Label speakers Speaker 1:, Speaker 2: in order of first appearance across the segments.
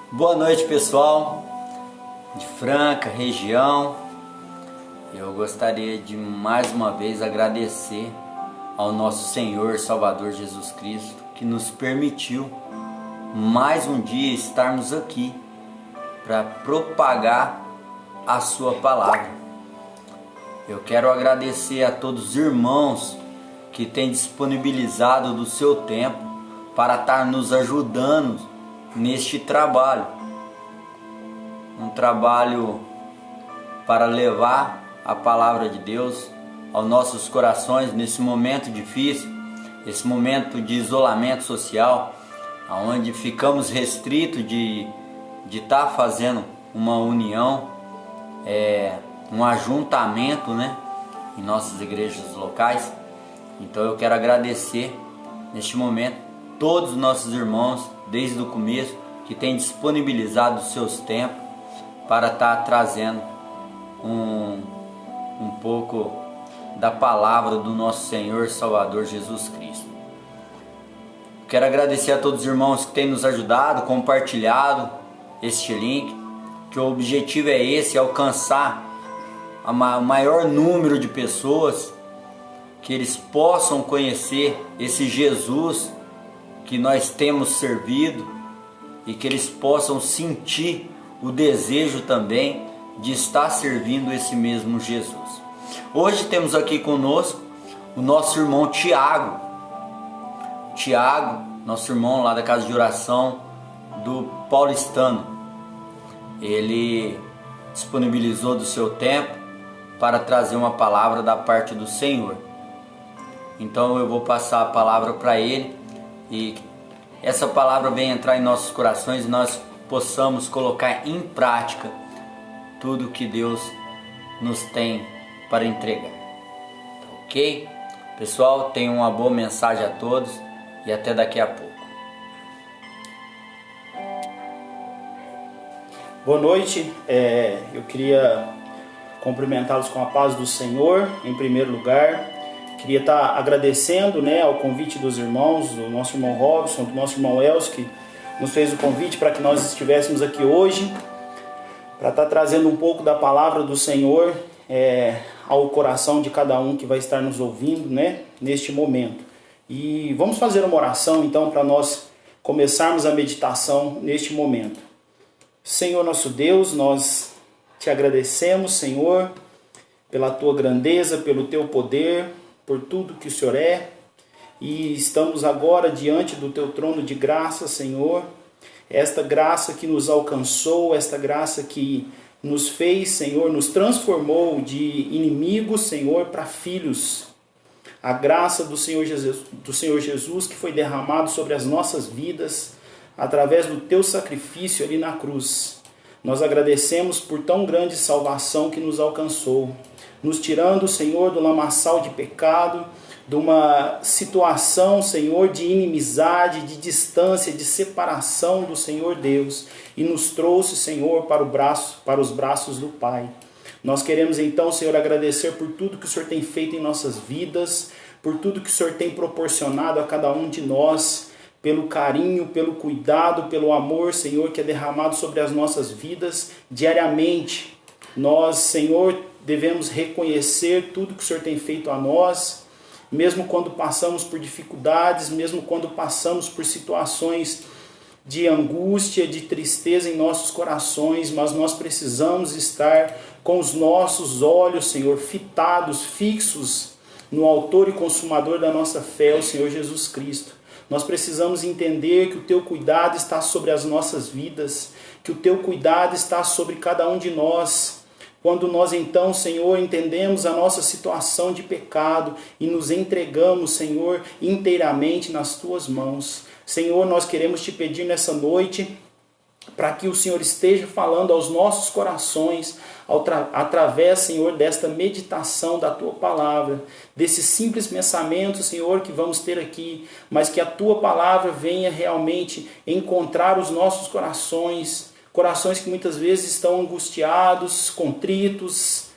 Speaker 1: Boa noite, pessoal de Franca, região. Eu gostaria de mais uma vez agradecer ao nosso Senhor e Salvador Jesus Cristo, que nos permitiu mais um dia estarmos aqui para propagar a sua palavra. Eu quero agradecer a todos os irmãos que têm disponibilizado do seu tempo para estar nos ajudando neste trabalho. Um trabalho para levar a palavra de Deus aos nossos corações nesse momento difícil, esse momento de isolamento social, onde ficamos restritos de estar fazendo uma união, um ajuntamento, em nossas igrejas locais. Então eu quero agradecer neste momento todos os nossos irmãos, desde o começo, que têm disponibilizado os seus tempos para estar trazendo um pouco da palavra do nosso Senhor e Salvador Jesus Cristo. Quero agradecer a todos os irmãos que têm nos ajudado, compartilhado este link, que o objetivo é esse, alcançar o maior número de pessoas, que eles possam conhecer esse Jesus que nós temos servido e que eles possam sentir o desejo também de estar servindo esse mesmo Jesus. Hoje temos aqui conosco o nosso irmão Tiago, nosso irmão lá da casa de oração do Paulistano. Ele disponibilizou do seu tempo para trazer uma palavra da parte do Senhor. Então eu vou passar a palavra para ele e essa palavra venha entrar em nossos corações e nós possamos colocar em prática tudo que Deus nos tem para entregar. Ok? Pessoal, tenham uma boa mensagem a todos e até daqui a pouco.
Speaker 2: Boa noite, eu queria cumprimentá-los com a paz do Senhor, em primeiro lugar. Queria estar agradecendo ao convite dos irmãos, do nosso irmão Robson, do nosso irmão Elcio, que nos fez o convite para que nós estivéssemos aqui hoje, para estar trazendo um pouco da palavra do Senhor ao coração de cada um que vai estar nos ouvindo neste momento. E vamos fazer uma oração então para nós começarmos a meditação neste momento. Senhor nosso Deus, nós te agradecemos, Senhor, pela tua grandeza, pelo teu poder, por tudo que o Senhor é, e estamos agora diante do teu trono de graça, Senhor, esta graça que nos alcançou, esta graça que nos fez, Senhor, nos transformou de inimigos, Senhor, para filhos. A graça do Senhor Jesus que foi derramado sobre as nossas vidas através do teu sacrifício ali na cruz. Nós agradecemos por tão grande salvação que nos alcançou, nos tirando, Senhor, do lamaçal de pecado, de uma situação, Senhor, de inimizade, de distância, de separação do Senhor Deus, e nos trouxe, Senhor, para os braços do Pai. Nós queremos então, Senhor, agradecer por tudo que o Senhor tem feito em nossas vidas, por tudo que o Senhor tem proporcionado a cada um de nós, pelo carinho, pelo cuidado, pelo amor, Senhor, que é derramado sobre as nossas vidas diariamente. Nós, Senhor, devemos reconhecer tudo que o Senhor tem feito a nós, mesmo quando passamos por dificuldades, mesmo quando passamos por situações de angústia, de tristeza em nossos corações, mas nós precisamos estar com os nossos olhos, Senhor, fitados, fixos no autor e consumador da nossa fé, o Senhor Jesus Cristo. Nós precisamos entender que o teu cuidado está sobre as nossas vidas, que o teu cuidado está sobre cada um de nós. Quando nós então, Senhor, entendemos a nossa situação de pecado e nos entregamos, Senhor, inteiramente nas tuas mãos. Senhor, nós queremos te pedir nessa noite para que o Senhor esteja falando aos nossos corações, através, Senhor, desta meditação da Tua Palavra, desse simples pensamento, Senhor, que vamos ter aqui, mas que a Tua Palavra venha realmente encontrar os nossos corações que muitas vezes estão angustiados, contritos,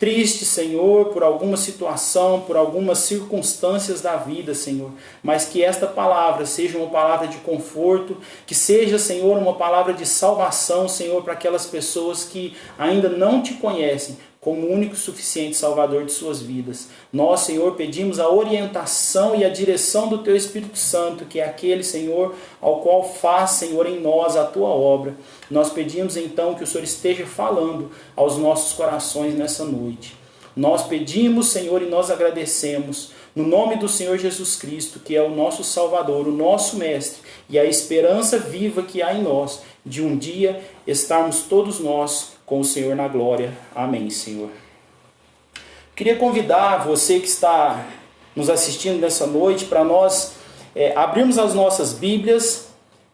Speaker 2: triste, Senhor, por alguma situação, por algumas circunstâncias da vida, Senhor. Mas que esta palavra seja uma palavra de conforto, que seja, Senhor, uma palavra de salvação, Senhor, para aquelas pessoas que ainda não te conhecem como o único e suficiente Salvador de suas vidas. Nós, Senhor, pedimos a orientação e a direção do Teu Espírito Santo, que é aquele, Senhor, ao qual faz, Senhor, em nós a Tua obra. Nós pedimos, então, que o Senhor esteja falando aos nossos corações nessa noite. Nós pedimos, Senhor, e nós agradecemos, no nome do Senhor Jesus Cristo, que é o nosso Salvador, o nosso Mestre, e a esperança viva que há em nós, de um dia estarmos todos nós com o Senhor na glória. Amém, Senhor. Queria convidar você que está nos assistindo nessa noite para nós abrirmos as nossas Bíblias.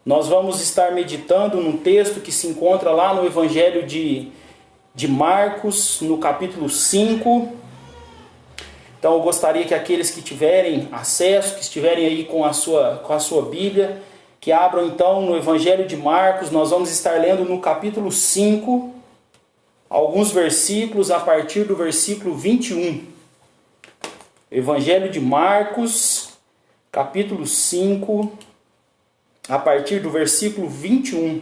Speaker 2: Nós vamos estar meditando num texto que se encontra lá no Evangelho de Marcos, no capítulo 5. Então eu gostaria que aqueles que tiverem acesso, que estiverem aí com a sua Bíblia, que abram então no Evangelho de Marcos. Nós vamos estar lendo no capítulo 5, alguns versículos a partir do versículo 21. Evangelho de Marcos, capítulo 5, a partir do versículo 21.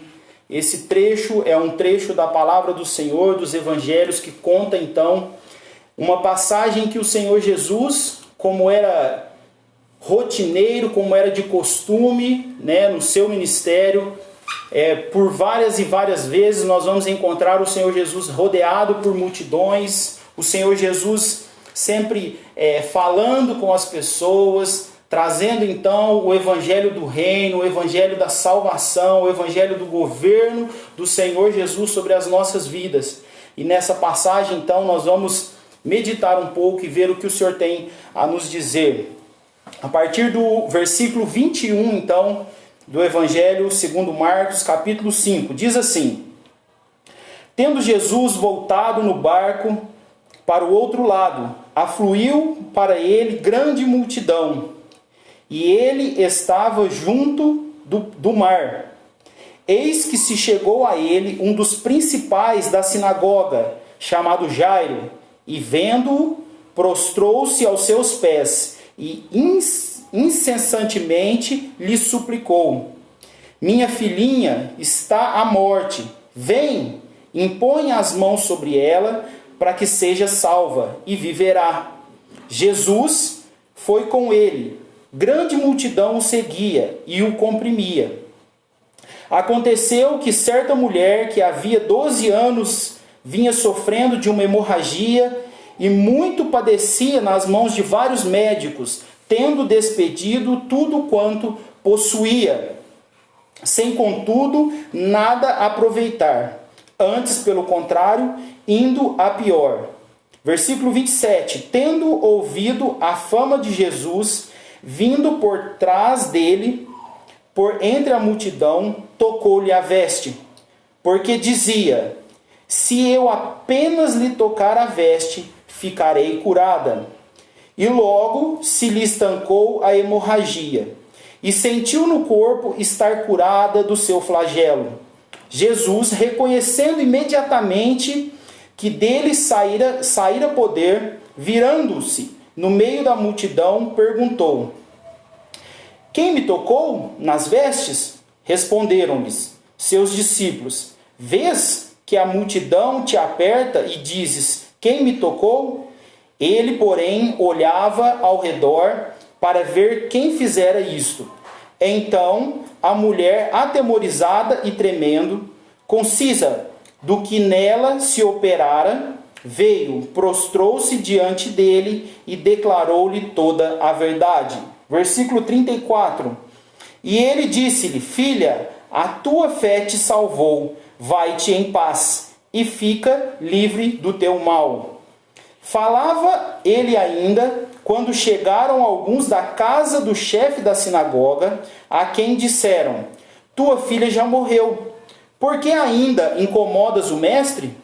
Speaker 2: Esse trecho é um trecho da palavra do Senhor, dos evangelhos, que conta então uma passagem que o Senhor Jesus, como era rotineiro, como era de costume, né, no seu ministério, por várias e várias vezes nós vamos encontrar o Senhor Jesus rodeado por multidões, o Senhor Jesus sempre falando com as pessoas, trazendo então o evangelho do reino, o evangelho da salvação, o evangelho do governo do Senhor Jesus sobre as nossas vidas. E nessa passagem então nós vamos meditar um pouco e ver o que o Senhor tem a nos dizer. A partir do versículo 21 então, do Evangelho segundo Marcos, capítulo 5, diz assim: Tendo Jesus voltado no barco para o outro lado, afluiu para ele grande multidão, e ele estava junto do mar. Eis que se chegou a ele um dos principais da sinagoga, chamado Jairo, e vendo-o, prostrou-se aos seus pés, e incessantemente lhe suplicou: Minha filhinha está à morte, vem, impõe as mãos sobre ela, para que seja salva, e viverá. Jesus foi com ele, grande multidão o seguia e o comprimia. Aconteceu que certa mulher que havia 12 anos vinha sofrendo de uma hemorragia e muito padecia nas mãos de vários médicos, tendo despedido tudo quanto possuía, sem contudo nada aproveitar, antes pelo contrário, indo a pior. Versículo 27, tendo ouvido a fama de Jesus, vindo por trás dele, por entre a multidão, tocou-lhe a veste, porque dizia: Se eu apenas lhe tocar a veste, ficarei curada. E logo se lhe estancou a hemorragia, e sentiu no corpo estar curada do seu flagelo. Jesus, reconhecendo imediatamente que dele saíra poder, virando-se no meio da multidão, perguntou: Quem me tocou nas vestes? Responderam-lhes seus discípulos: Vês que a multidão te aperta e dizes: Quem me tocou? Ele, porém, olhava ao redor para ver quem fizera isto. Então a mulher, atemorizada e tremendo, concisa do que nela se operara, veio, prostrou-se diante dele e declarou-lhe toda a verdade. Versículo 34. E ele disse-lhe: Filha, a tua fé te salvou, vai-te em paz e fica livre do teu mal. Falava ele ainda, quando chegaram alguns da casa do chefe da sinagoga, a quem disseram: Tua filha já morreu, por que ainda incomodas o mestre?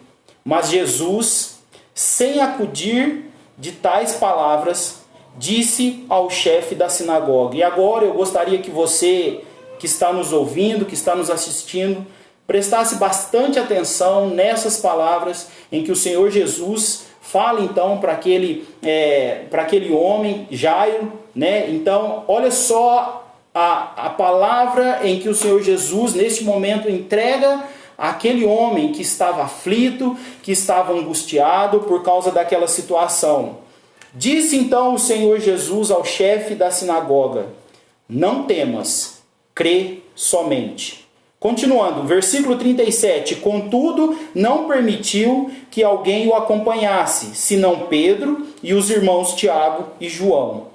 Speaker 2: Mas Jesus, sem acudir de tais palavras, disse ao chefe da sinagoga. E agora eu gostaria que você, que está nos ouvindo, que está nos assistindo, prestasse bastante atenção nessas palavras em que o Senhor Jesus fala então para aquele homem, Jairo, né? Então, olha só a palavra em que o Senhor Jesus, neste momento, entrega aquele homem que estava aflito, que estava angustiado por causa daquela situação. Disse então o Senhor Jesus ao chefe da sinagoga: não temas, crê somente. Continuando, versículo 37. Contudo, não permitiu que alguém o acompanhasse, senão Pedro e os irmãos Tiago e João.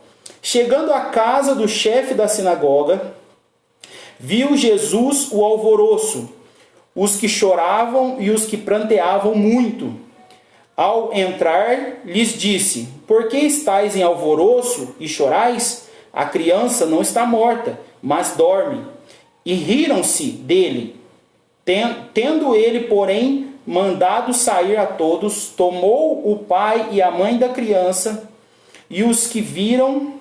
Speaker 2: Chegando à casa do chefe da sinagoga, viu Jesus o alvoroço, os que choravam e os que pranteavam muito. Ao entrar, lhes disse: por que estáis em alvoroço e chorais? A criança não está morta, mas dorme. E riram-se dele. Tendo ele, porém, mandado sair a todos, tomou o pai e a mãe da criança e os que vieram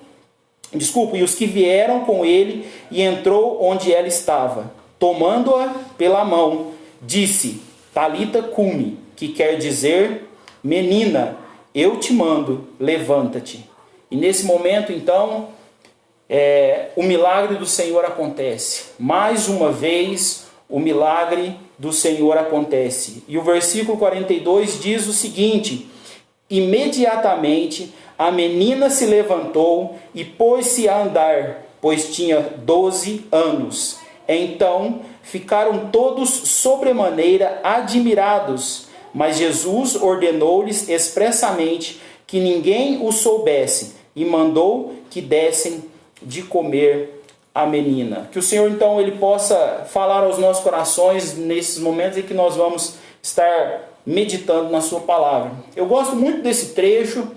Speaker 2: com ele, e entrou onde ela estava. Tomando-a pela mão, disse: Talita cumi, que quer dizer: menina, eu te mando, levanta-te. E nesse momento, então, o milagre do Senhor acontece. Mais uma vez, o milagre do Senhor acontece. E o versículo 42 diz o seguinte: imediatamente a menina se levantou e pôs-se a andar, pois tinha 12 anos. Então ficaram todos sobremaneira admirados, mas Jesus ordenou-lhes expressamente que ninguém o soubesse e mandou que dessem de comer a menina. Que o Senhor então ele possa falar aos nossos corações nesses momentos em que nós vamos estar meditando na sua palavra. Eu gosto muito desse trecho,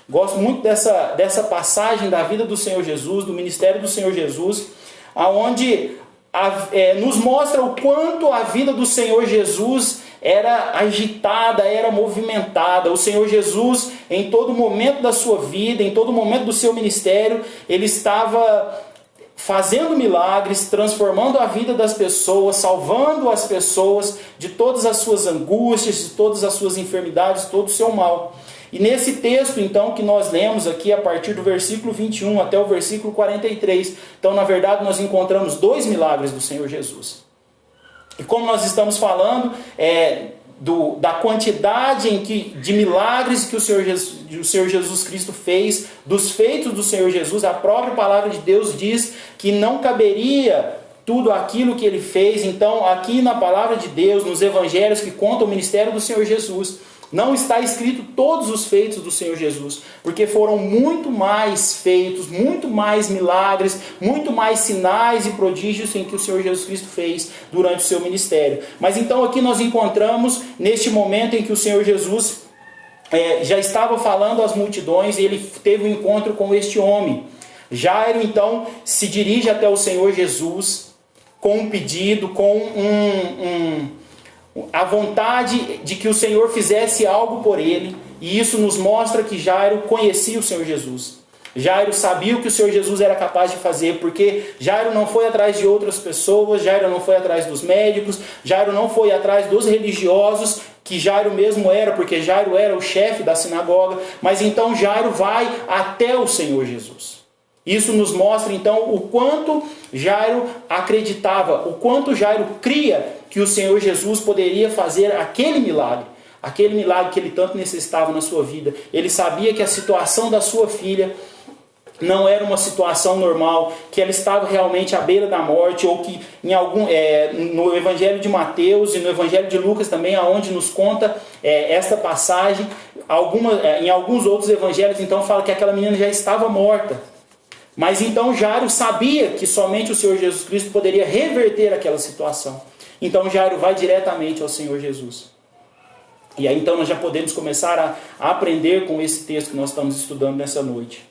Speaker 2: gosto muito dessa passagem da vida do Senhor Jesus, do ministério do Senhor Jesus, aonde nos mostra o quanto a vida do Senhor Jesus era agitada, era movimentada. O Senhor Jesus, em todo momento da sua vida, em todo momento do seu ministério, ele estava fazendo milagres, transformando a vida das pessoas, salvando as pessoas de todas as suas angústias, de todas as suas enfermidades, todo o seu mal. E nesse texto, então, que nós lemos aqui a partir do versículo 21 até o versículo 43, então, na verdade, nós encontramos 2 milagres do Senhor Jesus. E como nós estamos falando da quantidade de milagres que o Senhor Jesus Cristo fez, dos feitos do Senhor Jesus, a própria palavra de Deus diz que não caberia tudo aquilo que ele fez. Então, aqui na palavra de Deus, nos evangelhos que contam o ministério do Senhor Jesus, não está escrito todos os feitos do Senhor Jesus, porque foram muito mais feitos, muito mais milagres, muito mais sinais e prodígios em que o Senhor Jesus Cristo fez durante o seu ministério. Mas então aqui nós encontramos, neste momento em que o Senhor Jesus já estava falando às multidões, e ele teve um encontro com este homem. Jairo então se dirige até o Senhor Jesus com um pedido, com a vontade de que o Senhor fizesse algo por ele. E isso nos mostra que Jairo conhecia o Senhor Jesus. Jairo sabia o que o Senhor Jesus era capaz de fazer, porque Jairo não foi atrás de outras pessoas, Jairo não foi atrás dos médicos, Jairo não foi atrás dos religiosos, que Jairo mesmo era, porque Jairo era o chefe da sinagoga, mas então Jairo vai até o Senhor Jesus. Isso nos mostra então o quanto Jairo acreditava, o quanto Jairo cria que o Senhor Jesus poderia fazer aquele milagre que ele tanto necessitava na sua vida. Ele sabia que a situação da sua filha não era uma situação normal, que ela estava realmente à beira da morte, ou que no Evangelho de Mateus e no Evangelho de Lucas também, aonde nos conta esta passagem, em alguns outros evangelhos então fala que aquela menina já estava morta. Mas então Jairo sabia que somente o Senhor Jesus Cristo poderia reverter aquela situação. Então Jairo vai diretamente ao Senhor Jesus. E aí então nós já podemos começar a aprender com esse texto que nós estamos estudando nessa noite.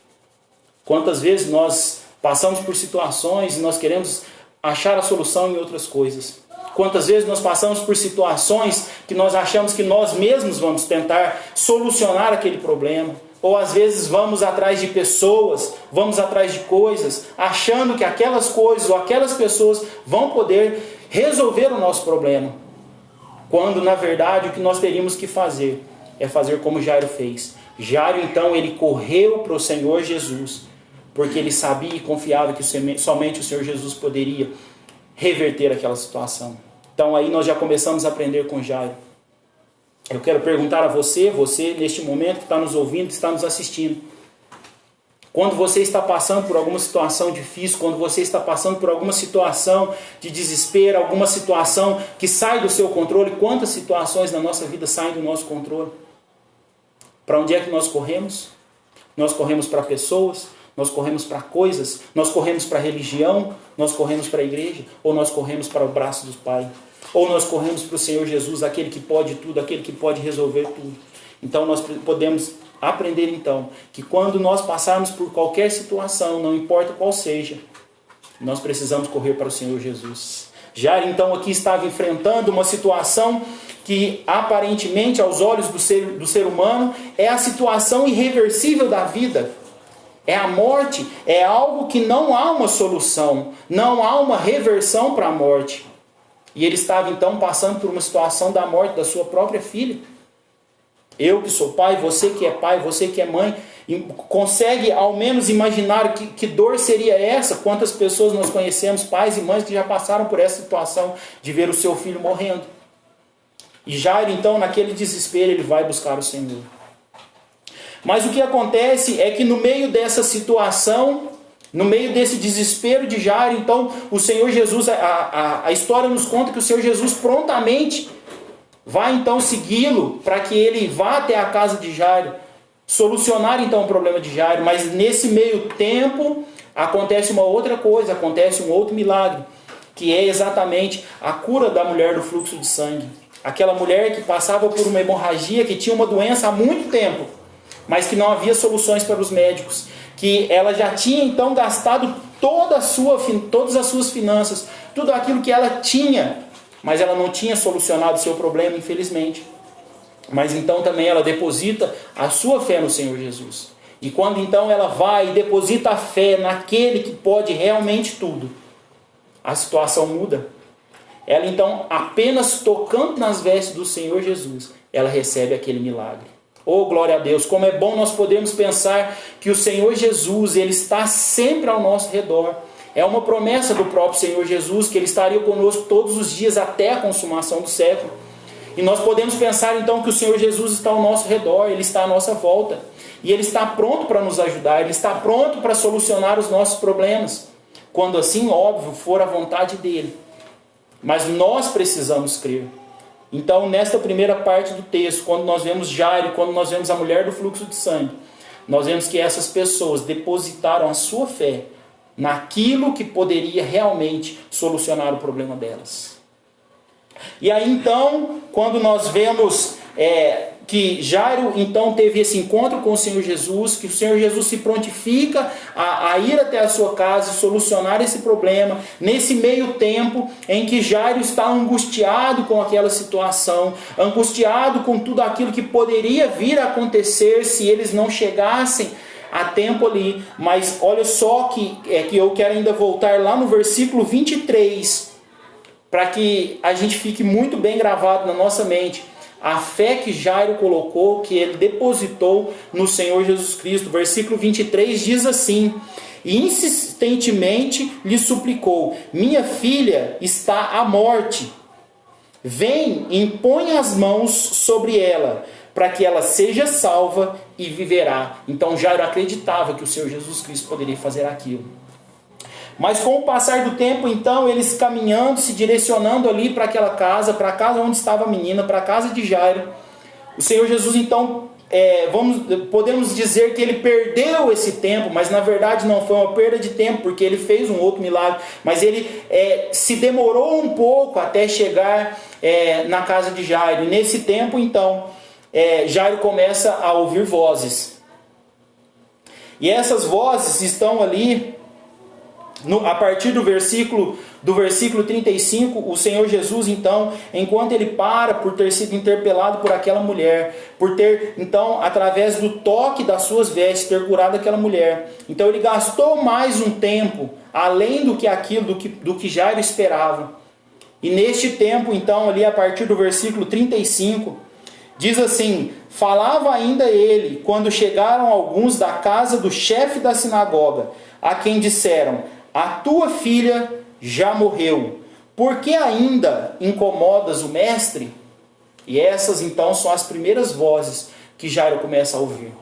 Speaker 2: Quantas vezes nós passamos por situações e nós queremos achar a solução em outras coisas. Quantas vezes nós passamos por situações que nós achamos que nós mesmos vamos tentar solucionar aquele problema. Ou às vezes vamos atrás de pessoas, vamos atrás de coisas, achando que aquelas coisas ou aquelas pessoas vão poder resolver o nosso problema. Quando na verdade o que nós teríamos que fazer é fazer como Jairo fez. Jairo então ele correu para o Senhor Jesus, porque ele sabia e confiava que somente o Senhor Jesus poderia reverter aquela situação. Então aí nós já começamos a aprender com Jairo. Eu quero perguntar a você neste momento que está nos ouvindo, que está nos assistindo. Quando você está passando por alguma situação difícil, quando você está passando por alguma situação de desespero, alguma situação que sai do seu controle, quantas situações na nossa vida saem do nosso controle? Para onde é que nós corremos? Nós corremos para pessoas, nós corremos para coisas, nós corremos para a religião, nós corremos para a igreja, ou nós corremos para o braço do Pai, ou nós corremos para o Senhor Jesus, aquele que pode tudo, aquele que pode resolver tudo. Então nós podemos aprender então que quando nós passarmos por qualquer situação, não importa qual seja, nós precisamos correr para o Senhor Jesus. Jairo então aqui estava enfrentando uma situação que aparentemente aos olhos do ser humano é a situação irreversível da vida. É a morte, é algo que não há uma solução, não há uma reversão para a morte. E ele estava então passando por uma situação da morte da sua própria filha. Eu que sou pai, você que é pai, você que é mãe, consegue ao menos imaginar que dor seria essa? Quantas pessoas nós conhecemos, pais e mães, que já passaram por essa situação de ver o seu filho morrendo? E Jairo, então, naquele desespero, ele vai buscar o Senhor. Mas o que acontece é que no meio dessa situação, no meio desse desespero de Jairo, então, o Senhor Jesus, a história nos conta que o Senhor Jesus prontamente vai então segui-lo para que ele vá até a casa de Jairo, solucionar então o problema de Jairo. Mas nesse meio tempo acontece uma outra coisa, acontece um outro milagre, que é exatamente a cura da mulher do fluxo de sangue. Aquela mulher que passava por uma hemorragia, que tinha uma doença há muito tempo, mas que não havia soluções para os médicos, que ela já tinha então gastado todas as suas finanças, tudo aquilo que ela tinha, mas ela não tinha solucionado o seu problema, infelizmente. Mas então também ela deposita a sua fé no Senhor Jesus. E quando então ela vai e deposita a fé naquele que pode realmente tudo, a situação muda. Ela então, apenas tocando nas vestes do Senhor Jesus, ela recebe aquele milagre. Oh, glória a Deus! Como é bom nós podermos pensar que o Senhor Jesus, Ele está sempre ao nosso redor. É uma promessa do próprio Senhor Jesus, que Ele estaria conosco todos os dias até a consumação do século. E nós podemos pensar então que o Senhor Jesus está ao nosso redor, Ele está à nossa volta. E Ele está pronto para nos ajudar, Ele está pronto para solucionar os nossos problemas. Quando assim, óbvio, for a vontade dEle. Mas nós precisamos crer. Então, nesta primeira parte do texto, quando nós vemos Jairo, quando nós vemos a mulher do fluxo de sangue, nós vemos que essas pessoas depositaram a sua fé naquilo que poderia realmente solucionar o problema delas. E aí então, quando nós vemos que Jairo então teve esse encontro com o Senhor Jesus, que o Senhor Jesus se prontifica a ir até a sua casa e solucionar esse problema, nesse meio tempo em que Jairo está angustiado com aquela situação, angustiado com tudo aquilo que poderia vir a acontecer se eles não chegassem a tempo ali. Mas olha só que eu quero ainda voltar lá no versículo 23, para que a gente fique muito bem gravado na nossa mente a fé que Jairo colocou, que ele depositou no Senhor Jesus Cristo. Versículo 23 diz assim: e insistentemente lhe suplicou: minha filha está à morte, vem e impõe as mãos sobre ela, para que ela seja salva e viverá. Então Jairo acreditava que o Senhor Jesus Cristo poderia fazer aquilo. Mas com o passar do tempo, então, eles caminhando, se direcionando ali para aquela casa, para a casa onde estava a menina, para a casa de Jairo, o Senhor Jesus, então, podemos dizer que ele perdeu esse tempo, mas na verdade não foi uma perda de tempo, porque ele fez um outro milagre, mas ele se demorou um pouco até chegar na casa de Jairo. E nesse tempo, então, Jairo começa a ouvir vozes. E essas vozes estão ali, a partir do versículo 35, o Senhor Jesus, então, enquanto ele para por ter sido interpelado por aquela mulher, por ter, então, através do toque das suas vestes, ter curado aquela mulher, então ele gastou mais um tempo, além do que Jairo esperava. E neste tempo, então, ali a partir do versículo 35, Diz assim: falava ainda ele, quando chegaram alguns da casa do chefe da sinagoga, a quem disseram: a tua filha já morreu, por que ainda incomodas o mestre? E essas então são as primeiras vozes que Jairo começa a ouvir.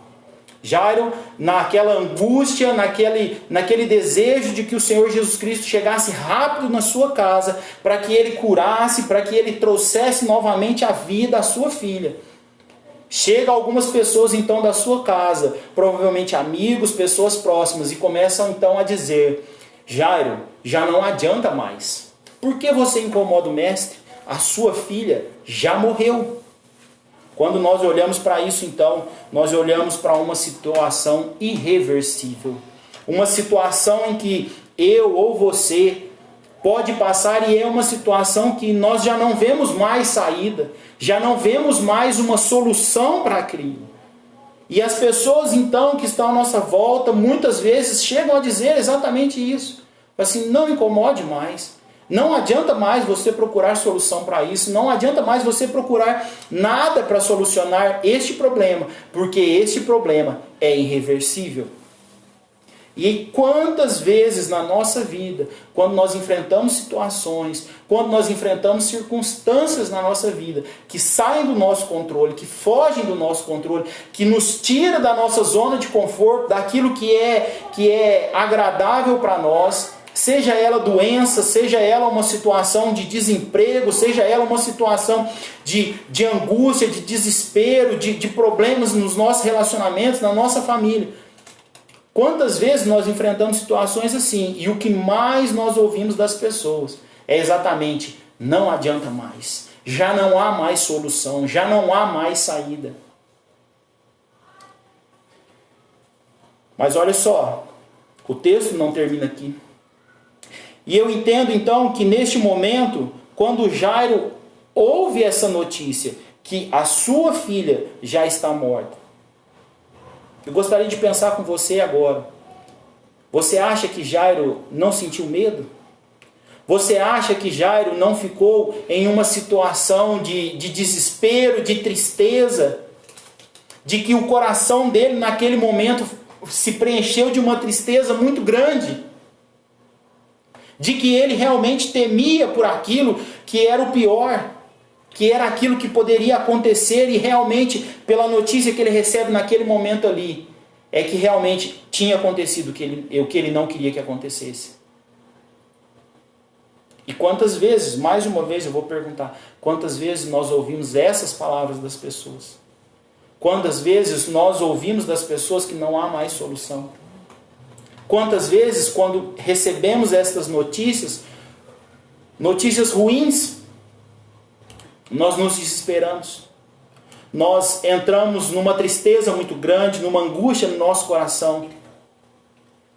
Speaker 2: Jairo, naquela angústia, naquele desejo de que o Senhor Jesus Cristo chegasse rápido na sua casa, para que ele curasse, para que ele trouxesse novamente a vida à sua filha. Chega algumas pessoas então da sua casa, provavelmente amigos, pessoas próximas, e começam então a dizer: Jairo, já não adianta mais. Por que você incomoda o mestre? A sua filha já morreu. Quando nós olhamos para isso, então, nós olhamos para uma situação irreversível. Uma situação em que eu ou você pode passar, e é uma situação que nós já não vemos mais saída, já não vemos mais uma solução para aquilo. E as pessoas, então, que estão à nossa volta, muitas vezes chegam a dizer exatamente isso. Assim, não incomode mais. Não adianta mais você procurar solução para isso, não adianta mais você procurar nada para solucionar este problema, porque este problema é irreversível. E quantas vezes na nossa vida, quando nós enfrentamos situações, quando nós enfrentamos circunstâncias na nossa vida que saem do nosso controle, que fogem do nosso controle, que nos tira da nossa zona de conforto, daquilo que é agradável para nós, seja ela doença, seja ela uma situação de desemprego, seja ela uma situação de angústia, de desespero, de problemas nos nossos relacionamentos, na nossa família. Quantas vezes nós enfrentamos situações assim, e o que mais nós ouvimos das pessoas é exatamente: não adianta mais, já não há mais solução, já não há mais saída. Mas olha só, o texto não termina aqui. E eu entendo então que neste momento, quando Jairo ouve essa notícia, que a sua filha já está morta, eu gostaria de pensar com você agora. Você acha que Jairo não sentiu medo? Você acha que Jairo não ficou em uma situação de desespero, de tristeza? De que o coração dele naquele momento se preencheu de uma tristeza muito grande? De que ele realmente temia por aquilo que era o pior, que era aquilo que poderia acontecer, e realmente, pela notícia que ele recebe naquele momento ali, é que realmente tinha acontecido o que ele não queria que acontecesse. E quantas vezes, mais uma vez eu vou perguntar, quantas vezes nós ouvimos essas palavras das pessoas? Quantas vezes nós ouvimos das pessoas que não há mais solução? Quantas vezes, quando recebemos estas notícias ruins, nós nos desesperamos. Nós entramos numa tristeza muito grande, numa angústia no nosso coração.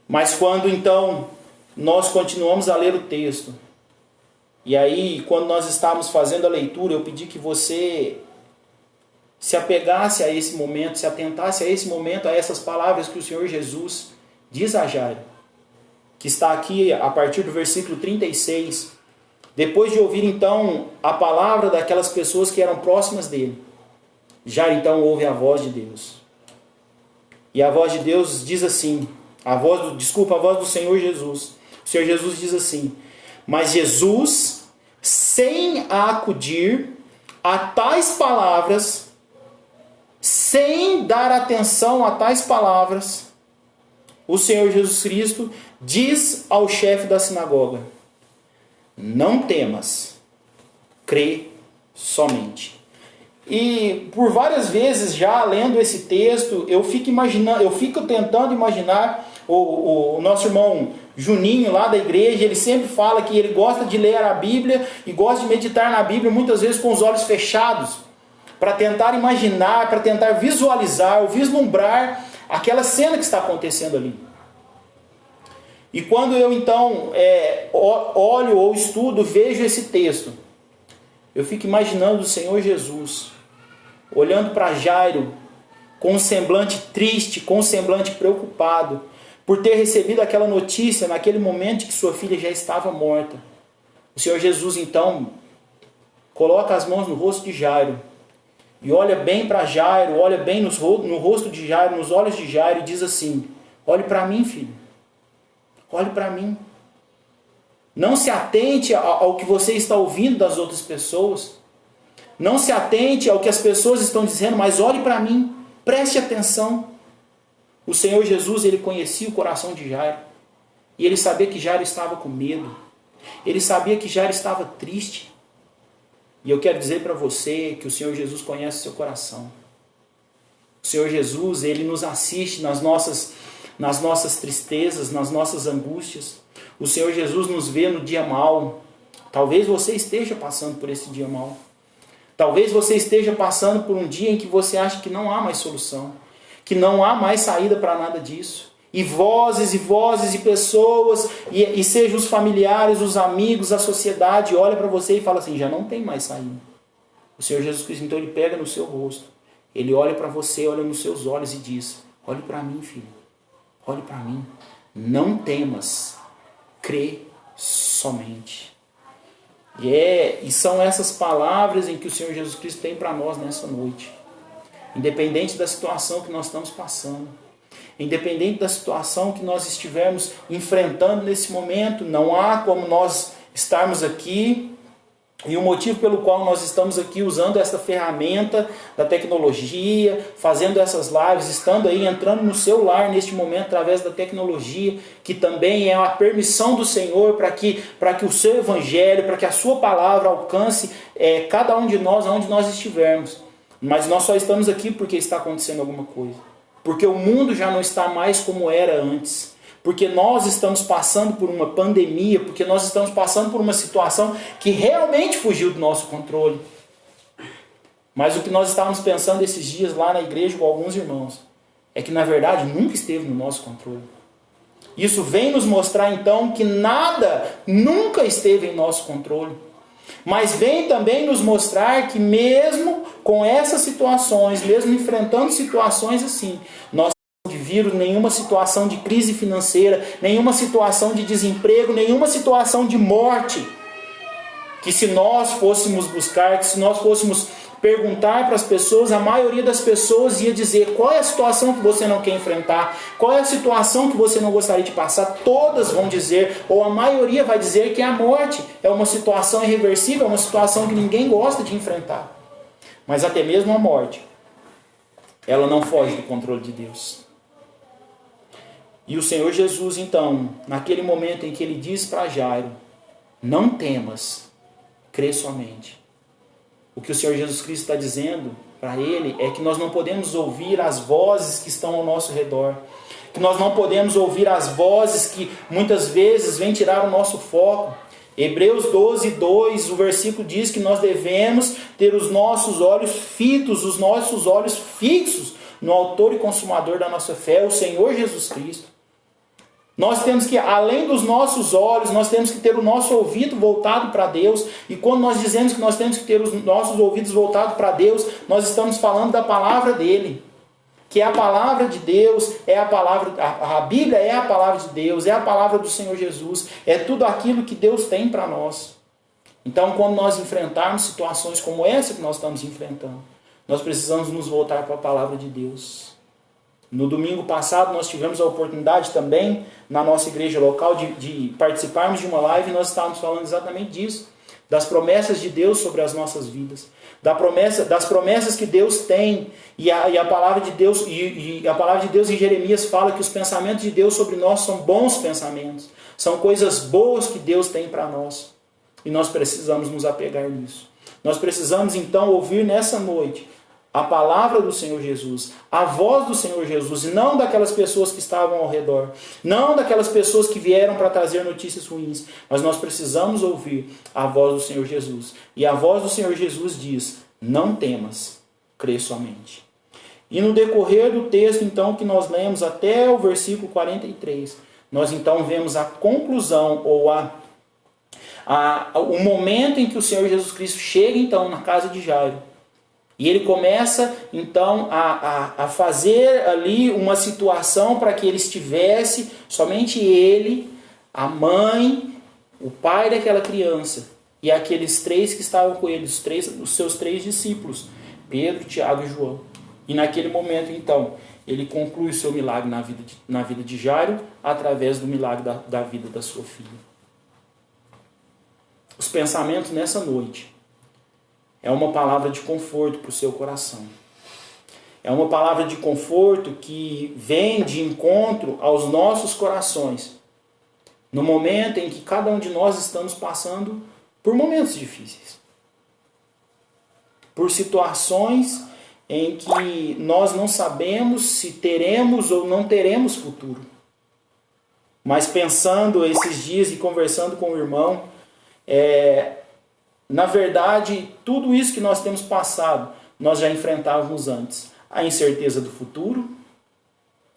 Speaker 2: Mas quando então nós continuamos a ler o texto, e aí quando nós estávamos fazendo a leitura, eu pedi que você se apegasse a esse momento, se atentasse a esse momento, a essas palavras que o Senhor Jesus diz a Jairo, que está aqui a partir do versículo 36, depois de ouvir então a palavra daquelas pessoas que eram próximas dele, Jairo então ouve a voz de Deus. E a voz de Deus diz assim, a voz do Senhor Jesus. O Senhor Jesus diz assim: mas Jesus, sem acudir a tais palavras, sem dar atenção a tais palavras, o Senhor Jesus Cristo diz ao chefe da sinagoga: não temas, crê somente. E por várias vezes já lendo esse texto, eu fico tentando imaginar o nosso irmão Juninho lá da igreja. Ele sempre fala que ele gosta de ler a Bíblia e gosta de meditar na Bíblia muitas vezes com os olhos fechados, para tentar imaginar, para tentar visualizar ou vislumbrar aquela cena que está acontecendo ali. E quando eu então olho ou estudo, vejo esse texto, eu fico imaginando o Senhor Jesus olhando para Jairo com um semblante triste, com um semblante preocupado, por ter recebido aquela notícia naquele momento que sua filha já estava morta. O Senhor Jesus então coloca as mãos no rosto de Jairo e olha bem para Jairo, olha bem no rosto de Jairo, nos olhos de Jairo, e diz assim: olhe para mim, filho. Olhe para mim. Não se atente ao que você está ouvindo das outras pessoas. Não se atente ao que as pessoas estão dizendo, mas olhe para mim. Preste atenção. O Senhor Jesus, ele conhecia o coração de Jairo. E ele sabia que Jairo estava com medo. Ele sabia que Jairo estava triste. E eu quero dizer para você que o Senhor Jesus conhece o seu coração. O Senhor Jesus, ele nos assiste nas nossas tristezas, nas nossas angústias. O Senhor Jesus nos vê no dia mau. Talvez você esteja passando por esse dia mau. Talvez você esteja passando por um dia em que você acha que não há mais solução, que não há mais saída para nada disso. E vozes e pessoas, e sejam os familiares, os amigos, a sociedade, olha para você e fala assim: já não tem mais saída. O Senhor Jesus Cristo, então, ele pega no seu rosto, ele olha para você, olha nos seus olhos e diz: olhe para mim, filho, olhe para mim, não temas, crê somente. E são essas palavras em que o Senhor Jesus Cristo tem para nós nessa noite. Independente da situação que nós estamos passando, independente da situação que nós estivermos enfrentando nesse momento, não há como nós estarmos aqui. E o motivo pelo qual nós estamos aqui usando essa ferramenta da tecnologia, fazendo essas lives, estando aí, entrando no seu lar neste momento através da tecnologia, que também é a permissão do Senhor para que o seu evangelho, para que a sua palavra alcance cada um de nós, aonde nós estivermos. Mas nós só estamos aqui porque está acontecendo alguma coisa. Porque o mundo já não está mais como era antes. Porque nós estamos passando por uma pandemia, porque nós estamos passando por uma situação que realmente fugiu do nosso controle. Mas o que nós estávamos pensando esses dias lá na igreja com alguns irmãos, é que na verdade nunca esteve no nosso controle. Isso vem nos mostrar então que nada nunca esteve em nosso controle. Mas vem também nos mostrar que mesmo com essas situações, mesmo enfrentando situações assim, nós de vírus, nenhuma situação de crise financeira, nenhuma situação de desemprego, nenhuma situação de morte, que se nós fôssemos buscar, que se nós fôssemos perguntar para as pessoas, a maioria das pessoas ia dizer: qual é a situação que você não quer enfrentar, qual é a situação que você não gostaria de passar. Todas vão dizer, ou a maioria vai dizer, que a morte é uma situação irreversível, é uma situação que ninguém gosta de enfrentar. Mas até mesmo a morte, ela não foge do controle de Deus. E o Senhor Jesus, então, naquele momento em que ele diz para Jairo: não temas, crê somente. O que o Senhor Jesus Cristo está dizendo para ele é que nós não podemos ouvir as vozes que estão ao nosso redor. Que nós não podemos ouvir as vozes que muitas vezes vêm tirar o nosso foco. Hebreus 12:2, o versículo diz que nós devemos ter os nossos olhos fitos, os nossos olhos fixos no autor e consumador da nossa fé, o Senhor Jesus Cristo. Nós temos que, além dos nossos olhos, nós temos que ter o nosso ouvido voltado para Deus. E quando nós dizemos que nós temos que ter os nossos ouvidos voltados para Deus, nós estamos falando da palavra dele. Que é a palavra de Deus, é a palavra, a Bíblia é a palavra de Deus, é a palavra do Senhor Jesus, é tudo aquilo que Deus tem para nós. Então, quando nós enfrentarmos situações como essa que nós estamos enfrentando, nós precisamos nos voltar para a palavra de Deus. No domingo passado nós tivemos a oportunidade também, na nossa igreja local, de participarmos de uma live, e nós estávamos falando exatamente disso, das promessas de Deus sobre as nossas vidas, das promessas que Deus tem, e a palavra de Deus, e a palavra de Deus em Jeremias fala que os pensamentos de Deus sobre nós são bons pensamentos, são coisas boas que Deus tem para nós, e nós precisamos nos apegar nisso. Nós precisamos então ouvir nessa noite a palavra do Senhor Jesus, a voz do Senhor Jesus, e não daquelas pessoas que estavam ao redor, não daquelas pessoas que vieram para trazer notícias ruins, mas nós precisamos ouvir a voz do Senhor Jesus. E a voz do Senhor Jesus diz: não temas, crê somente. E no decorrer do texto, então, que nós lemos até o versículo 43, nós então vemos a conclusão, ou o momento em que o Senhor Jesus Cristo chega então na casa de Jairo. E ele começa, então, a fazer ali uma situação para que ele estivesse, somente ele, a mãe, o pai daquela criança, e aqueles três que estavam com ele, os seus três discípulos, Pedro, Tiago e João. E naquele momento, então, ele conclui o seu milagre na vida de Jairo, através do milagre da vida da sua filha. Os pensamentos nessa noite é uma palavra de conforto para o seu coração. É uma palavra de conforto que vem de encontro aos nossos corações, no momento em que cada um de nós estamos passando por momentos difíceis, por situações em que nós não sabemos se teremos ou não teremos futuro. Mas pensando esses dias e conversando com o irmão, na verdade, tudo isso que nós temos passado, nós já enfrentávamos antes. A incerteza do futuro,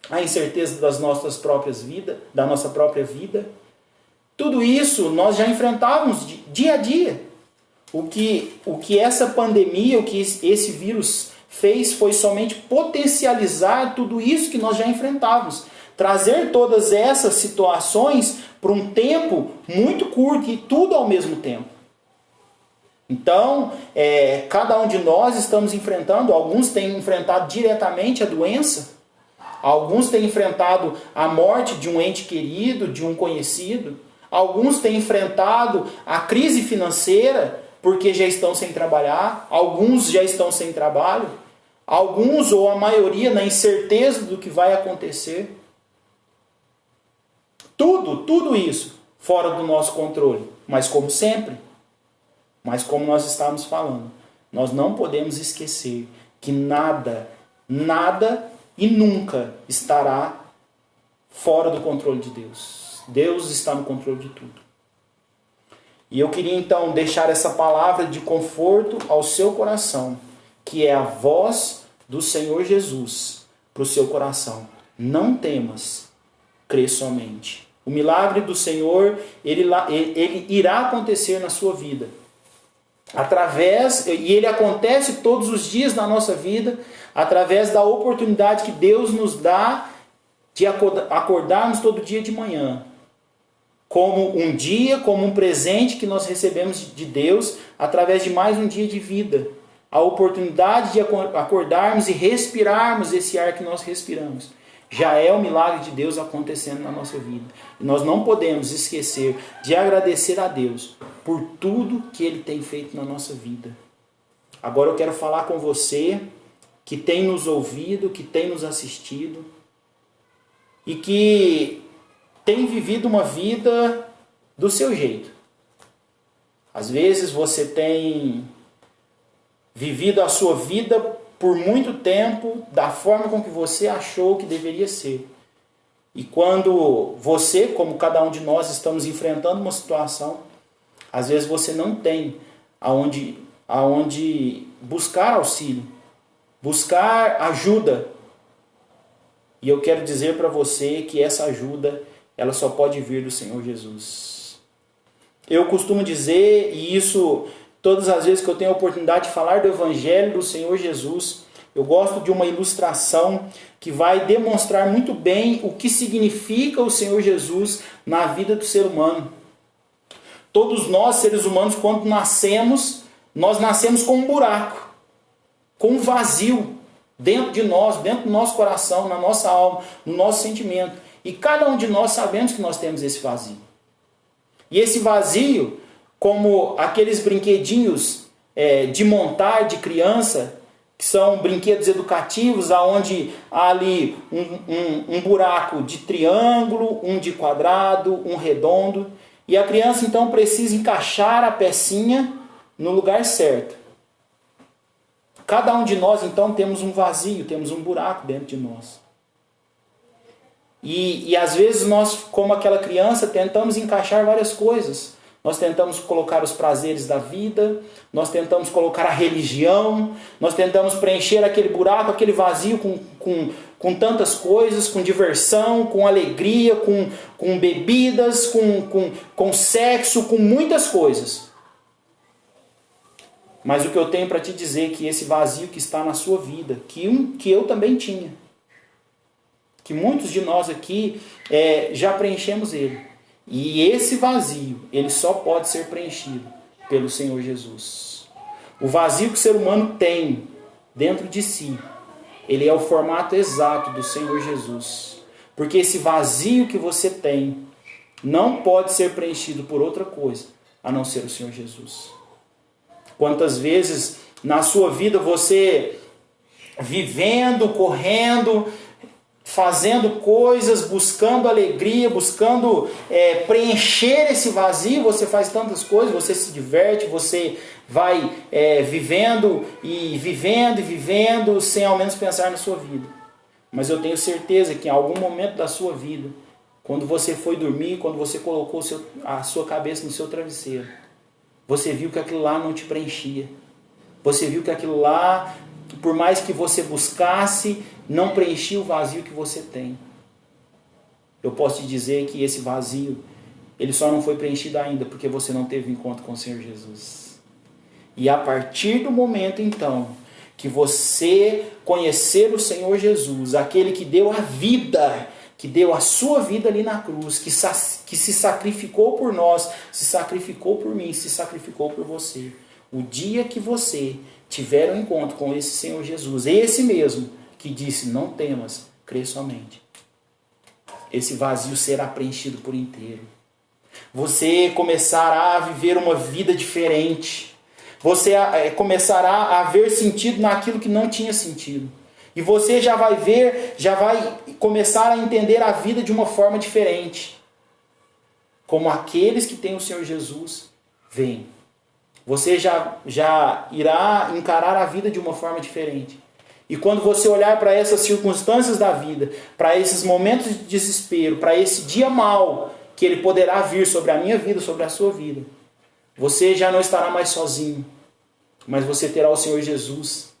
Speaker 2: a incerteza das nossas próprias vidas, da nossa própria vida. Tudo isso nós já enfrentávamos dia a dia. O que essa pandemia, o que esse vírus fez foi somente potencializar tudo isso que nós já enfrentávamos. Trazer todas essas situações para um tempo muito curto e tudo ao mesmo tempo. Então, cada um de nós estamos enfrentando, alguns têm enfrentado diretamente a doença, alguns têm enfrentado a morte de um ente querido, de um conhecido, alguns têm enfrentado a crise financeira, porque já estão sem trabalhar, alguns já estão sem trabalho, alguns ou a maioria na incerteza do que vai acontecer. Tudo isso fora do nosso controle, mas como sempre, mas como nós estávamos falando, nós não podemos esquecer que nada e nunca estará fora do controle de Deus. Deus está no controle de tudo. E eu queria então deixar essa palavra de conforto ao seu coração, que é a voz do Senhor Jesus para o seu coração. Não temas, crê somente. O milagre do Senhor, ele irá acontecer na sua vida. E ele acontece todos os dias na nossa vida, através da oportunidade que Deus nos dá de acordarmos todo dia de manhã. Como um dia, como um presente que nós recebemos de Deus, através de mais um dia de vida. A oportunidade de acordarmos e respirarmos esse ar que nós respiramos. Já é o milagre de Deus acontecendo na nossa vida. E nós não podemos esquecer de agradecer a Deus por tudo que Ele tem feito na nossa vida. Agora eu quero falar com você que tem nos ouvido, que tem nos assistido e que tem vivido uma vida do seu jeito. Às vezes você tem vivido a sua vida por muito tempo da forma com que você achou que deveria ser. E quando você, como cada um de nós, estamos enfrentando uma situação, às vezes você não tem aonde buscar auxílio, buscar ajuda. E eu quero dizer para você que essa ajuda, ela só pode vir do Senhor Jesus. Eu costumo dizer, e isso todas as vezes que eu tenho a oportunidade de falar do Evangelho do Senhor Jesus, eu gosto de uma ilustração que vai demonstrar muito bem o que significa o Senhor Jesus na vida do ser humano. Todos nós, seres humanos, quando nascemos, nós nascemos com um buraco, com um vazio dentro de nós, dentro do nosso coração, na nossa alma, no nosso sentimento. E cada um de nós sabemos que nós temos esse vazio. E esse vazio, como aqueles brinquedinhos de montar de criança, que são brinquedos educativos, onde há ali um buraco de triângulo, um de quadrado, um redondo, e a criança então precisa encaixar a pecinha no lugar certo. Cada um de nós então temos um vazio, temos um buraco dentro de nós. E às vezes nós, como aquela criança, tentamos encaixar várias coisas. Nós tentamos colocar os prazeres da vida, nós tentamos colocar a religião, nós tentamos preencher aquele buraco, aquele vazio com tantas coisas, com diversão, com alegria, com bebidas, com sexo, com muitas coisas. Mas o que eu tenho para te dizer é que esse vazio que está na sua vida, que eu também tinha, que muitos de nós aqui já preenchemos ele. E esse vazio, ele só pode ser preenchido pelo Senhor Jesus. O vazio que o ser humano tem dentro de si, ele é o formato exato do Senhor Jesus. Porque esse vazio que você tem não pode ser preenchido por outra coisa, a não ser o Senhor Jesus. Quantas vezes na sua vida você vivendo, correndo, fazendo coisas, buscando alegria, buscando preencher esse vazio, você faz tantas coisas, você se diverte, você vai vivendo e vivendo, sem ao menos pensar na sua vida. Mas eu tenho certeza que em algum momento da sua vida, quando você foi dormir, quando você colocou a sua cabeça no seu travesseiro, você viu que aquilo lá não te preenchia. Você viu que aquilo lá, por mais que você buscasse, não preenchia o vazio que você tem. Eu posso te dizer que esse vazio, ele só não foi preenchido ainda porque você não teve encontro com o Senhor Jesus. E a partir do momento, então, que você conhecer o Senhor Jesus, aquele que deu a vida, que deu a sua vida ali na cruz, que se sacrificou por nós, se sacrificou por mim, se sacrificou por você. O dia que você tiver um encontro com esse Senhor Jesus, esse mesmo que disse, não temas, crê somente, esse vazio será preenchido por inteiro. Você começará a viver uma vida diferente. Você começará a ver sentido naquilo que não tinha sentido. E você já vai começar a entender a vida de uma forma diferente. Como aqueles que têm o Senhor Jesus veem. Você já irá encarar a vida de uma forma diferente. E quando você olhar para essas circunstâncias da vida, para esses momentos de desespero, para esse dia mau que ele poderá vir sobre a minha vida, sobre a sua vida, você já não estará mais sozinho, mas você terá o Senhor Jesus.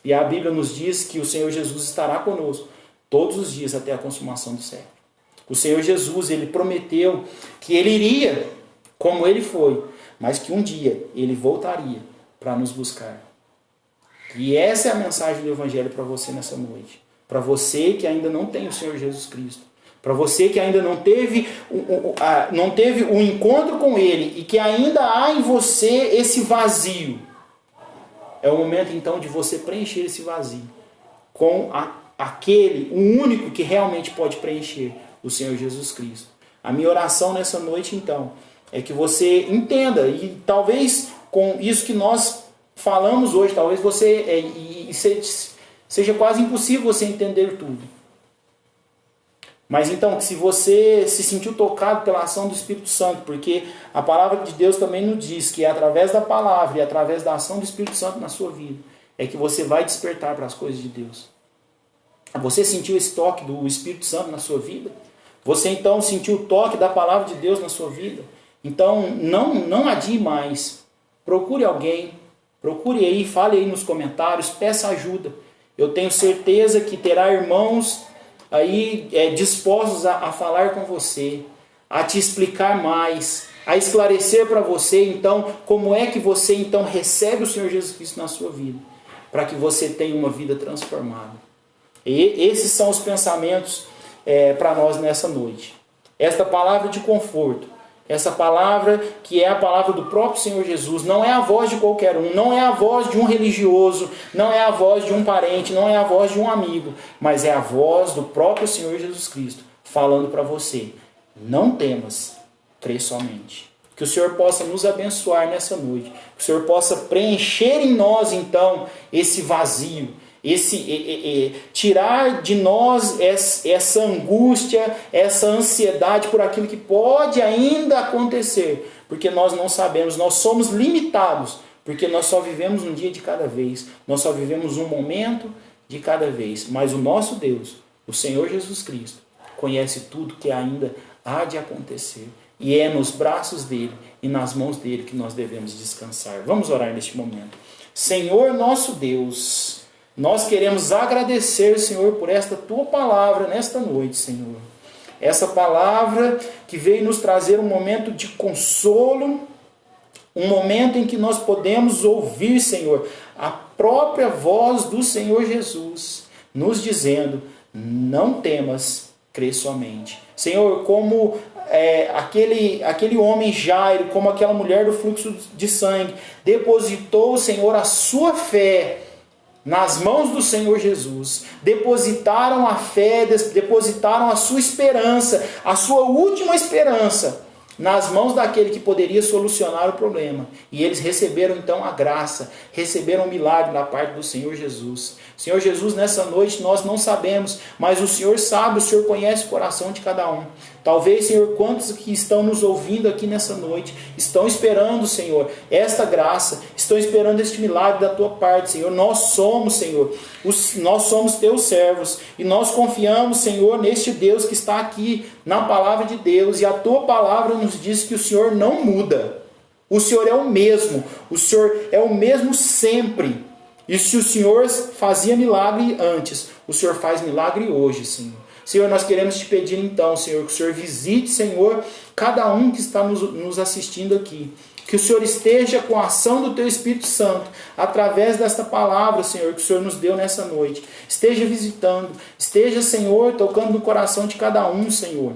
Speaker 2: E a Bíblia nos diz que o Senhor Jesus estará conosco todos os dias até a consumação do século. O Senhor Jesus, ele prometeu que ele iria como ele foi, mas que um dia ele voltaria para nos buscar. E essa é a mensagem do Evangelho para você nessa noite. Para você que ainda não tem o Senhor Jesus Cristo. Para você que ainda não teve um encontro com Ele e que ainda há em você esse vazio. É o momento então de você preencher esse vazio com o único que realmente pode preencher, o Senhor Jesus Cristo. A minha oração nessa noite então é que você entenda, e talvez com isso que nós falamos hoje, talvez seja quase impossível você entender tudo. Mas então, se você se sentiu tocado pela ação do Espírito Santo, porque a palavra de Deus também nos diz que é através da palavra e através da ação do Espírito Santo na sua vida, é que você vai despertar para as coisas de Deus. Você sentiu esse toque do Espírito Santo na sua vida? Você então sentiu o toque da palavra de Deus na sua vida? Então, não adie mais. Procure alguém, procure aí, fale aí nos comentários, peça ajuda. Eu tenho certeza que terá irmãos aí dispostos a falar com você, a te explicar mais, a esclarecer para você, então, como é que você então recebe o Senhor Jesus Cristo na sua vida, para que você tenha uma vida transformada. E esses são os pensamentos para nós nessa noite. Esta palavra de conforto, essa palavra que é a palavra do próprio Senhor Jesus, não é a voz de qualquer um, não é a voz de um religioso, não é a voz de um parente, não é a voz de um amigo, mas é a voz do próprio Senhor Jesus Cristo, falando para você, não temas, crê somente. Que o Senhor possa nos abençoar nessa noite, que o Senhor possa preencher em nós então esse vazio, tirar de nós essa angústia, essa ansiedade por aquilo que pode ainda acontecer, porque nós não sabemos, nós somos limitados, porque nós só vivemos um dia de cada vez, nós só vivemos um momento de cada vez, mas o nosso Deus, o Senhor Jesus Cristo, conhece tudo que ainda há de acontecer, e é nos braços dele e nas mãos dele que nós devemos descansar. Vamos orar neste momento. Senhor nosso Deus, nós queremos agradecer, Senhor, por esta Tua palavra nesta noite, Senhor. Essa palavra que veio nos trazer um momento de consolo, um momento em que nós podemos ouvir, Senhor, a própria voz do Senhor Jesus, nos dizendo, não temas, crê somente. Senhor, como aquele homem Jairo, como aquela mulher do fluxo de sangue, depositou, Senhor, a sua fé nas mãos do Senhor Jesus, depositaram a fé, depositaram a sua esperança, a sua última esperança, nas mãos daquele que poderia solucionar o problema. E eles receberam então a graça, receberam o milagre da parte do Senhor Jesus. Senhor Jesus, nessa noite nós não sabemos, mas o Senhor sabe, o Senhor conhece o coração de cada um. Talvez, Senhor, quantos que estão nos ouvindo aqui nessa noite, estão esperando, Senhor, esta graça, estão esperando este milagre da Tua parte, Senhor. Nós somos, Senhor, nós somos Teus servos, e nós confiamos, Senhor, neste Deus que está aqui, na palavra de Deus, e a Tua palavra nos diz que o Senhor não muda. O Senhor é o mesmo sempre. E se o Senhor fazia milagre antes, o Senhor faz milagre hoje, Senhor. Senhor, nós queremos te pedir então, Senhor, que o Senhor visite, Senhor, cada um que está nos assistindo aqui. Que o Senhor esteja com a ação do Teu Espírito Santo, através desta palavra, Senhor, que o Senhor nos deu nessa noite. Esteja visitando, esteja, Senhor, tocando no coração de cada um, Senhor.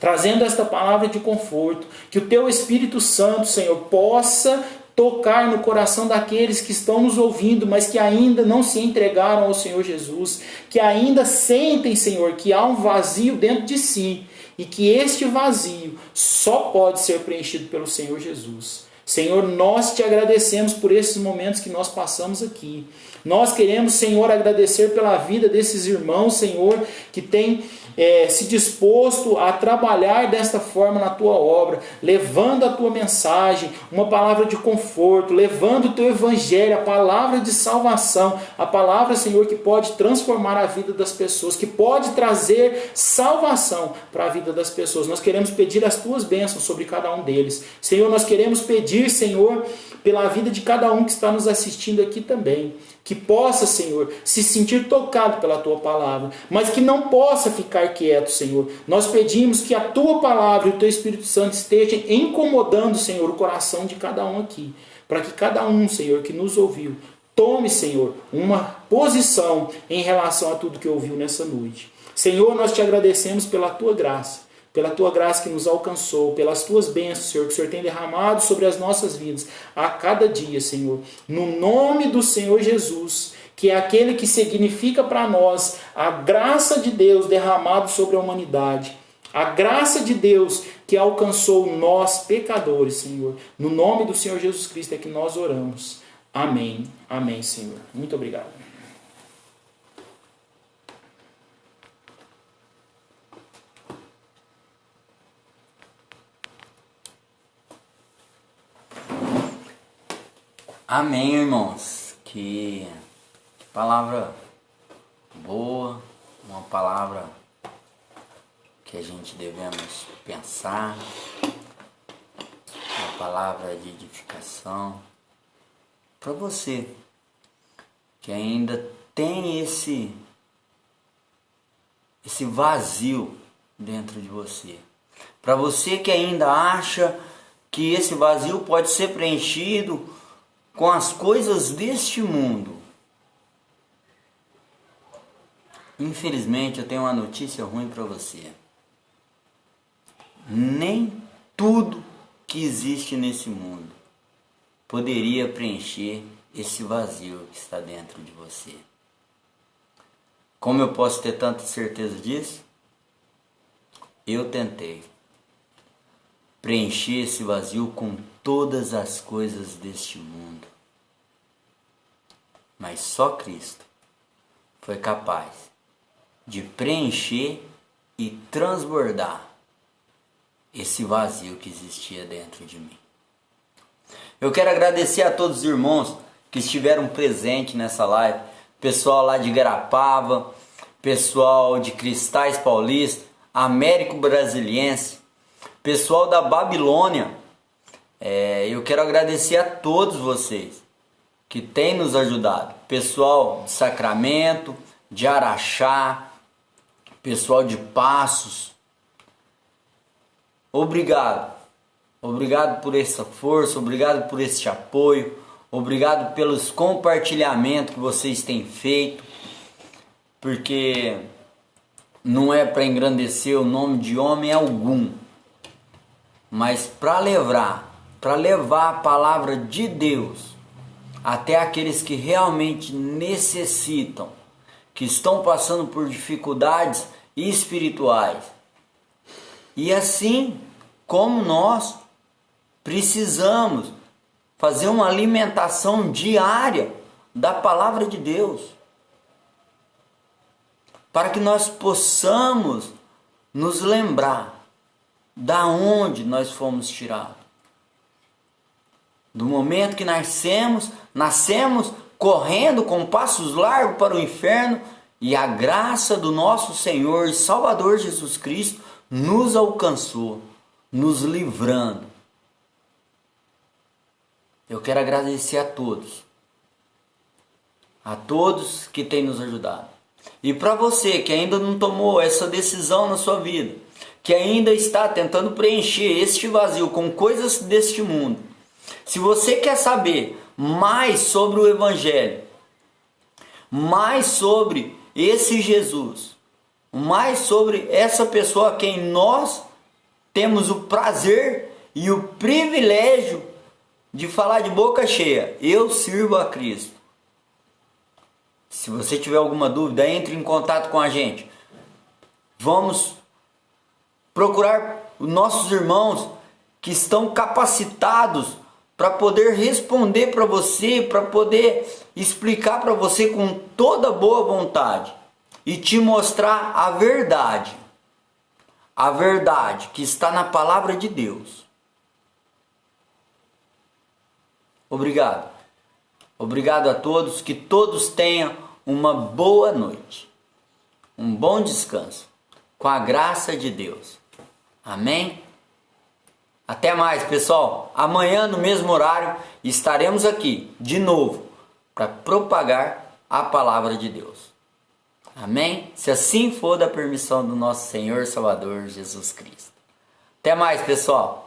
Speaker 2: Trazendo esta palavra de conforto. Que o Teu Espírito Santo, Senhor, possa tocar no coração daqueles que estão nos ouvindo, mas que ainda não se entregaram ao Senhor Jesus, que ainda sentem, Senhor, que há um vazio dentro de si, e que este vazio só pode ser preenchido pelo Senhor Jesus. Senhor, nós te agradecemos por esses momentos que nós passamos aqui. Nós queremos, Senhor, agradecer pela vida desses irmãos, Senhor, que têm se disposto a trabalhar desta forma na Tua obra, levando a Tua mensagem, uma palavra de conforto, levando o Teu Evangelho, a palavra de salvação, a palavra, Senhor, que pode transformar a vida das pessoas, que pode trazer salvação para a vida das pessoas. Nós queremos pedir as Tuas bênçãos sobre cada um deles. Senhor, nós queremos pedir, Senhor, pela vida de cada um que está nos assistindo aqui também, que possa, Senhor, se sentir tocado pela Tua palavra, mas que não possa ficar quieto, Senhor. Nós pedimos que a Tua palavra e o Teu Espírito Santo estejam incomodando, Senhor, o coração de cada um aqui, para que cada um, Senhor, que nos ouviu, tome, Senhor, uma posição em relação a tudo que ouviu nessa noite. Senhor, nós te agradecemos pela Tua graça que nos alcançou, pelas Tuas bênçãos, Senhor, que o Senhor tem derramado sobre as nossas vidas a cada dia, Senhor. No nome do Senhor Jesus, que é aquele que significa para nós a graça de Deus derramada sobre a humanidade. A graça de Deus que alcançou nós, pecadores, Senhor. No nome do Senhor Jesus Cristo é que nós oramos. Amém. Amém, Senhor. Muito obrigado.
Speaker 1: Amém, irmãos. Que palavra boa, uma palavra que a gente devemos pensar, uma palavra de edificação para você que ainda tem esse vazio dentro de você, para você que ainda acha que esse vazio pode ser preenchido com as coisas deste mundo. Infelizmente, eu tenho uma notícia ruim para você. Nem tudo que existe nesse mundo poderia preencher esse vazio que está dentro de você. Como eu posso ter tanta certeza disso? Eu tentei preencher esse vazio com todas as coisas deste mundo. Mas só Cristo foi capaz de preencher e transbordar esse vazio que existia dentro de mim. Eu quero agradecer a todos os irmãos que estiveram presentes nessa live. Pessoal lá de Garapava, pessoal de Cristais Paulista, Américo Brasiliense, pessoal da Babilônia. Eu quero agradecer a todos vocês que têm nos ajudado. Pessoal de Sacramento, de Araxá, pessoal de Passos. Obrigado. Obrigado por essa força, obrigado por esse apoio, obrigado pelos compartilhamentos que vocês têm feito, porque não é para engrandecer o nome de homem algum, mas para levar a palavra de Deus até aqueles que realmente necessitam, que estão passando por dificuldades espirituais. E assim como nós precisamos fazer uma alimentação diária da palavra de Deus, para que nós possamos nos lembrar da onde nós fomos tirados. Do momento que nascemos correndo com passos largos para o inferno, e a graça do nosso Senhor e Salvador Jesus Cristo nos alcançou, nos livrando. Eu quero agradecer a todos que têm nos ajudado. E para você que ainda não tomou essa decisão na sua vida, que ainda está tentando preencher este vazio com coisas deste mundo, se você quer saber mais sobre o Evangelho, mais sobre esse Jesus, mais sobre essa pessoa a quem nós temos o prazer e o privilégio de falar de boca cheia: eu sirvo a Cristo. Se você tiver alguma dúvida, entre em contato com a gente. Vamos procurar os nossos irmãos que estão capacitados para poder responder para você, para poder explicar para você com toda boa vontade e te mostrar a verdade que está na palavra de Deus. Obrigado. Obrigado a todos, que todos tenham uma boa noite, um bom descanso, com a graça de Deus. Amém? Até mais, pessoal. Amanhã, no mesmo horário, estaremos aqui de novo para propagar a palavra de Deus. Amém? Se assim for da permissão do nosso Senhor e Salvador Jesus Cristo. Até mais, pessoal.